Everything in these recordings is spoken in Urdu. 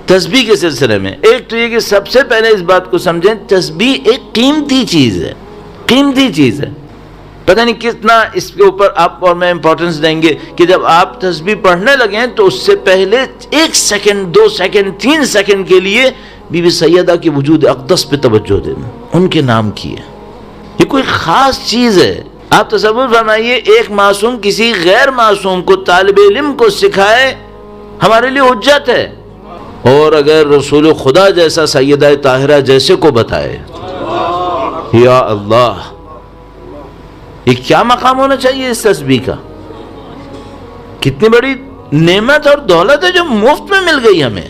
تسبیح کے سلسلے میں ایک تو یہ کہ سب سے پہلے اس بات کو سمجھیں، تسبیح ایک قیمتی چیز ہے، قیمتی چیز ہے. پتہ نہیں کتنا اس کے اوپر آپ اور میں امپورٹنس دیں گے کہ جب آپ تسبیح پڑھنے لگیں تو اس سے پہلے 1 سیکنڈ 2 سیکنڈ 3 سیکنڈ کے لیے بی بی سیدہ کی وجود اقدس پہ توجہ دینا، ان کے نام کی ہے. یہ کوئی خاص چیز ہے. آپ تصور فرمائیے ایک معصوم کسی غیر معصوم کو، طالب علم کو سکھائے، ہمارے لیے حجت ہے. اور اگر رسول خدا جیسا سیدہ طاہرہ جیسے کو بتائے، یا اللہ، یہ کیا مقام ہونا چاہیے اس تسبیح کا. کتنی بڑی نعمت اور دولت ہے جو مفت میں مل گئی ہمیں.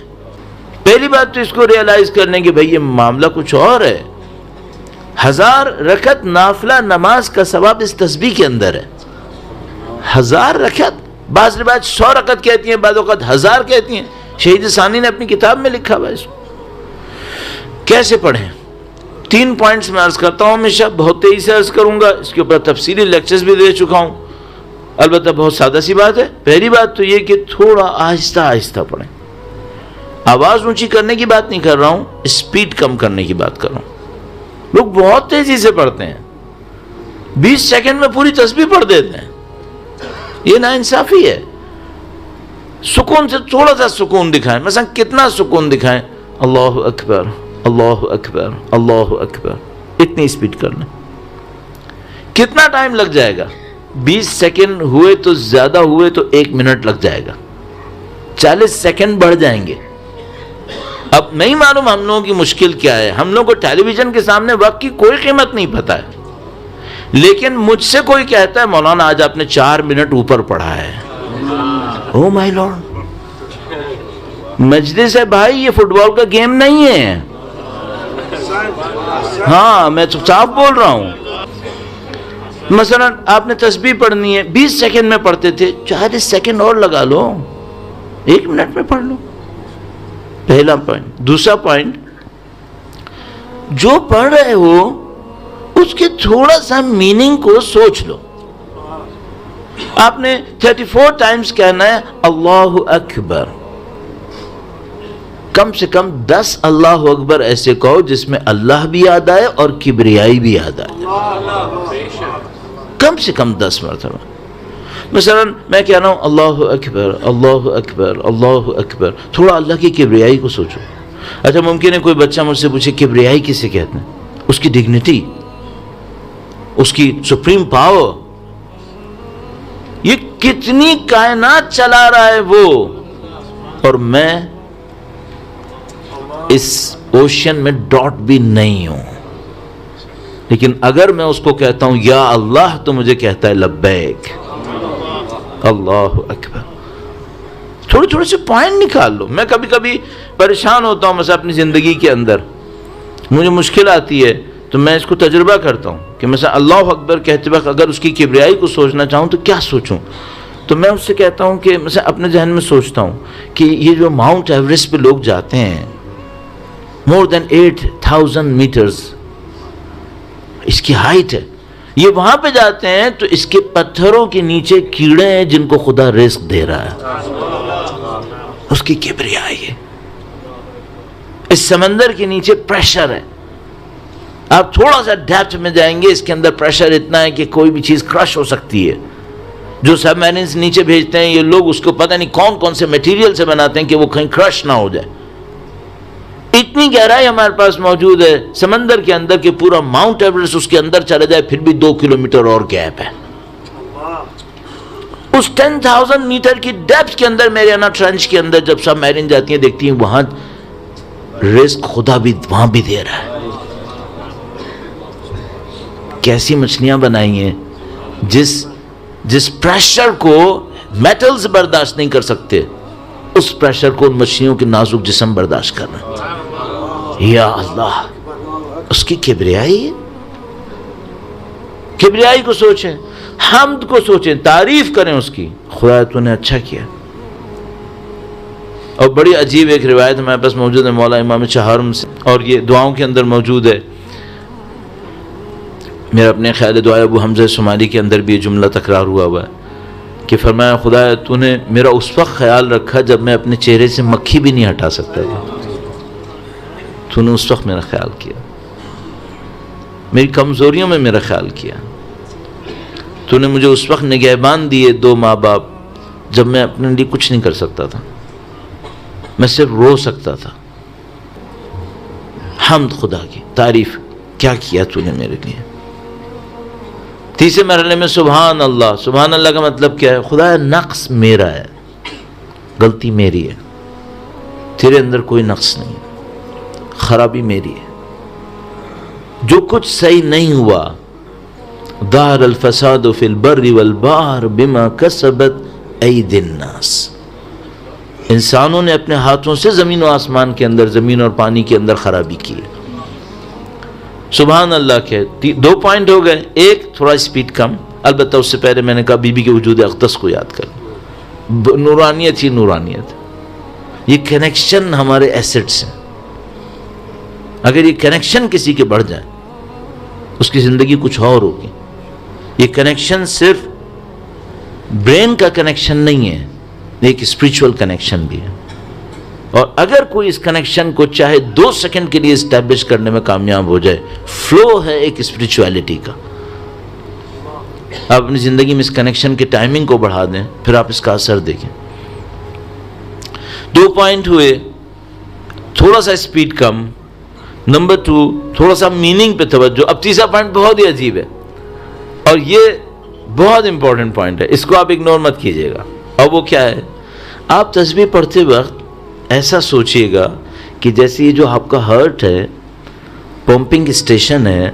پہلی بات تو اس کو ریئلائز کرنے کی بھئی یہ معاملہ کچھ اور ہے. 1000 رکعت نافلہ نماز کا ثواب اس تسبیح کے اندر ہے. 1000 رکعت، بعض روایت 100 رکعت کہتی ہیں، بعض اوقات 1000 کہتی ہیں. شہید ثانی نے اپنی کتاب میں لکھا ہوا ہے اس کو. کیسے پڑھیں؟ 3 پوائنٹس میں عرض کرتا ہوں، ہمیشہ بہت تیزی سے عرض کروں گا. اس کے اوپر تفصیلی لیکچرز بھی دے چکا ہوں. البتہ بہت سادہ سی بات ہے. پہلی بات تو یہ کہ تھوڑا آہستہ آہستہ پڑھیں. آواز اونچی کرنے کی بات نہیں کر رہا ہوں، اسپیڈ کم کرنے کی بات کر رہا ہوں. لوگ بہت تیزی سے پڑھتے ہیں، 20 سیکنڈ میں پوری تسبیح پڑھ دیتے ہیں. یہ ناانصافی ہے. سکون سے تھوڑا سا سکون دکھائیں. مثلا کتنا سکون دکھائیں؟ اللہ اکبر، اللہ اکبر، اللہ اکبر. اتنی اسپیڈ کر لیں. کتنا ٹائم لگ جائے گا؟ 20 سیکنڈ ہوئے تو زیادہ ہوئے تو 1 منٹ لگ جائے گا. 40 سیکنڈ بڑھ جائیں گے. اب نہیں معلوم ہم لوگوں کی مشکل کیا ہے. ہم لوگوں کو ٹیلی ویژن کے سامنے وقت کی کوئی قیمت نہیں پتا ہے. لیکن مجھ سے کوئی کہتا ہے مولانا آج آپ نے 4 منٹ اوپر پڑھا ہے. او مائی لارڈ، مجلس ہے بھائی، یہ فٹ بال کا گیم نہیں ہے. ہاں میں تو صاف بول رہا ہوں. مثلا آپ نے تسبیح پڑھنی ہے، 20 سیکنڈ میں پڑھتے تھے، 40 سیکنڈ اور لگا لو، 1 منٹ میں پڑھ لو. پہلا پوائنٹ. دوسرا پوائنٹ، جو پڑھ رہے ہو اس کے تھوڑا سا میننگ کو سوچ لو. آپ نے 34 ٹائمز کہنا ہے اللہ اکبر. کم سے کم 10 اللہ اکبر ایسے کہو جس میں اللہ بھی یاد آئے اور کبریائی بھی یاد آئے. کم سے کم 10 مرتبہ. مثلا میں کہہ رہا ہوں اللہ اکبر، اللہ اکبر، اللہ اکبر. تھوڑا اللہ کی کبریائی کو سوچو. اچھا ممکن ہے کوئی بچہ مجھ سے پوچھے کبریائی کسے کہتے ہیں؟ اس کی ڈگنیٹی، اس کی سپریم پاور. یہ کتنی کائنات چلا رہا ہے وہ، اور میں اس اوشین میں ڈاٹ بھی نہیں ہوں. لیکن اگر میں اس کو کہتا ہوں یا اللہ تو مجھے کہتا ہے لبیک، اللہ اکبر. تھوڑے تھوڑے سے پوائنٹ نکال لو. میں کبھی کبھی پریشان ہوتا ہوں، مثلا اپنی زندگی کے اندر مجھے مشکل آتی ہے تو میں اس کو تجربہ کرتا ہوں کہ مثلا اللہ اکبر کہتے وقت اگر اس کی کبریائی کو سوچنا چاہوں تو کیا سوچوں. تو میں اس سے کہتا ہوں کہ مثلا اپنے ذہن میں سوچتا ہوں کہ یہ جو ماؤنٹ ایوریسٹ پہ لوگ جاتے ہیں، مور دین 8000 میٹرز اس کی ہائٹ ہے. یہ وہاں پہ جاتے ہیں تو اس کے پتھروں کے نیچے کیڑے ہیں جن کو خدا رزق دے رہا ہے. اس کی کبریائی ہے. اس سمندر کے نیچے پریشر ہے. آپ تھوڑا سا ڈیپتھ میں جائیں گے، اس کے اندر پریشر اتنا ہے کہ کوئی بھی چیز کرش ہو سکتی ہے. جو سب میرینز نیچے بھیجتے ہیں یہ لوگ اس کو پتہ نہیں کون کون سے میٹیریل سے بناتے ہیں کہ وہ کہیں کرش نہ ہو جائے. اتنی گہرائی ہمارے پاس موجود ہے سمندر کے اندر کہ پورا ماؤنٹ ایوریسٹ اس کے اندر چلا جائے پھر بھی 2 کلومیٹر اور گیپ ہے. اس 10,000 میٹر کی ڈیپتھ کے اندر میریانا ٹرنچ کے اندر جب سب میرین جاتی ہیں دیکھتی ہیں وہاں رزق خدا بھی وہاں بھی دے رہا ہے. کیسی مچھلیاں بنائی ہیں جس پریشر کو میٹلز برداشت نہیں کر سکتے، اس پریشر کو ان مچھلیوں کے نازک جسم برداشت کر رہے ہیں. یا اللہ، اس کی کبریائی ہے. کبریائی کو سوچیں، حمد کو سوچیں، تعریف کریں اس کی، خدا تو نے اچھا کیا. اور بڑی عجیب ایک روایت ہمارے پاس موجود ہے مولا امام چہارم سے، اور یہ دعاؤں کے اندر موجود ہے. میرا اپنے خیال دعائے ابو حمزہ شمالی کے اندر بھی یہ جملہ تکرار ہوا ہے کہ فرمایا خدا تو نے میرا اس وقت خیال رکھا جب میں اپنے چہرے سے مکھی بھی نہیں ہٹا سکتا تھا، تو نے اس وقت میرا خیال کیا، میری کمزوریوں میں میرا خیال کیا، تو نے مجھے اس وقت نگہبان دیے 2 ماں باپ جب میں اپنے لیے کچھ نہیں کر سکتا تھا، میں صرف رو سکتا تھا۔ حمد خدا کی، تعریف، کیا کیا تو نے میرے لیے۔ تیسرے مرحلے میں سبحان اللہ۔ سبحان اللہ کا مطلب کیا ہے؟ خدا نقص میرا ہے، غلطی میری ہے، تیرے اندر کوئی نقص نہیں ہے، خرابی میری ہے، جو کچھ صحیح نہیں ہوا۔ ظہر الفساد فی البر والبحر بما کسبت ایدی الناس، انسانوں نے اپنے ہاتھوں سے زمین و آسمان کے اندر، زمین اور پانی کے اندر خرابی کی ہے۔ سبحان اللہ کے 2 پوائنٹ ہو گئے۔ ایک، تھوڑا سپیڈ کم، البتہ اس سے پہلے میں نے کہا بی بی کے وجود اقدس کو یاد کر، نورانیت ہی نورانیت، یہ کنیکشن ہمارے ایسٹس ہیں۔ اگر یہ کنیکشن کسی کے بڑھ جائیں اس کی زندگی کچھ اور ہوگی۔ یہ کنیکشن صرف برین کا کنیکشن نہیں ہے، ایک اسپریچول کنیکشن بھی ہے، اور اگر کوئی اس کنیکشن کو چاہے 2 سیکنڈ کے لیے اسٹیبلش کرنے میں کامیاب ہو جائے، فلو ہے ایک اسپریچولیٹی کا۔ آپ اپنی زندگی میں اس کنیکشن کے ٹائمنگ کو بڑھا دیں، پھر آپ اس کا اثر دیکھیں۔ 2 پوائنٹ ہوئے، تھوڑا سا اسپیڈ کم، نمبر 2 تھوڑا سا میننگ پہ توجہ۔ اب تیسرا پوائنٹ بہت ہی عجیب ہے اور یہ بہت امپورٹنٹ پوائنٹ ہے، اس کو آپ اگنور مت کیجیے گا۔ اور وہ کیا ہے؟ آپ تسبیح پڑھتے وقت ایسا سوچئے گا کہ جیسے یہ جو آپ کا ہارٹ ہے، پمپنگ اسٹیشن ہے،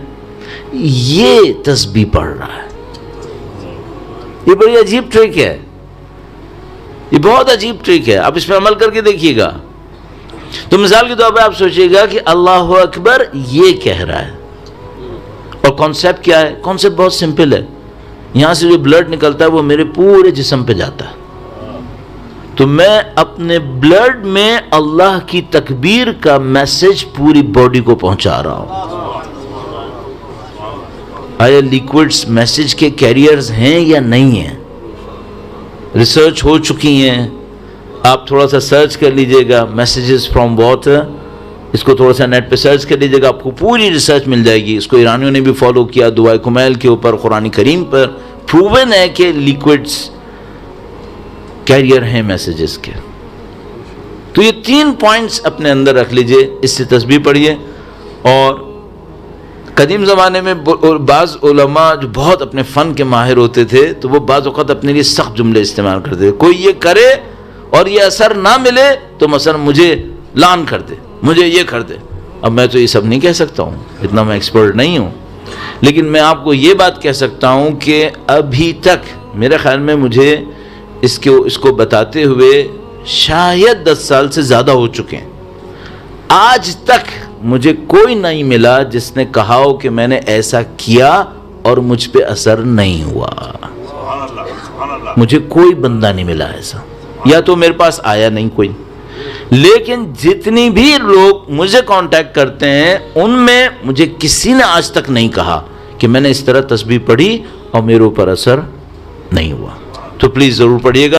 یہ تسبیح پڑھ رہا ہے۔ یہ بڑی عجیب ٹرک ہے، یہ بہت عجیب ٹرک ہے، آپ اس پہ عمل کر کے دیکھیے گا۔ تو مثال کے طور پہ آپ سوچئے گا کہ اللہ اکبر یہ کہہ رہا ہے، اور کانسیپٹ کیا ہے؟ کانسیپٹ بہت سمپل ہے، یہاں سے جو بلڈ نکلتا ہے وہ میرے پورے جسم پہ جاتا ہے، تو میں اپنے بلڈ میں اللہ کی تکبیر کا میسج پوری باڈی کو پہنچا رہا ہوں۔ آیا لیکوڈز میسج کے کیریئرز ہیں یا نہیں ہیں؟ ریسرچ ہو چکی ہیں، آپ تھوڑا سا سرچ کر لیجئے گا، میسیجز فرام واٹر، اس کو تھوڑا سا نیٹ پہ سرچ کر لیجئے گا، آپ کو پوری ریسرچ مل جائے گی۔ اس کو ایرانیوں نے بھی فالو کیا، دعائے کمیل کے اوپر، قرآن کریم پر پروون ہے کہ لیکوڈز کیریئر ہیں میسیجز کے۔ تو یہ 3 پوائنٹس اپنے اندر رکھ لیجئے، اس سے تسبیح پڑھیے۔ اور قدیم زمانے میں بعض علماء جو بہت اپنے فن کے ماہر ہوتے تھے تو وہ بعض اوقات اپنے لیے سخت جملے استعمال کرتے تھے، کوئی یہ کرے اور یہ اثر نہ ملے تو مثلا مجھے لعن کر دے، مجھے یہ کر دے۔ اب میں تو یہ سب نہیں کہہ سکتا ہوں، اتنا میں ایکسپرٹ نہیں ہوں، لیکن میں آپ کو یہ بات کہہ سکتا ہوں کہ ابھی تک میرے خیال میں مجھے اس کو بتاتے ہوئے شاید 10 سال سے زیادہ ہو چکے ہیں، آج تک مجھے کوئی نہیں ملا جس نے کہا ہو کہ میں نے ایسا کیا اور مجھ پہ اثر نہیں ہوا۔ مجھے کوئی بندہ نہیں ملا ایسا، یا تو میرے پاس آیا نہیں کوئی، لیکن جتنی بھی لوگ مجھے کانٹیکٹ کرتے ہیں ان میں مجھے کسی نے آج تک نہیں کہا کہ میں نے اس طرح تسبیح پڑھی اور میرے اوپر اثر نہیں ہوا۔ تو پلیز ضرور پڑھیے گا۔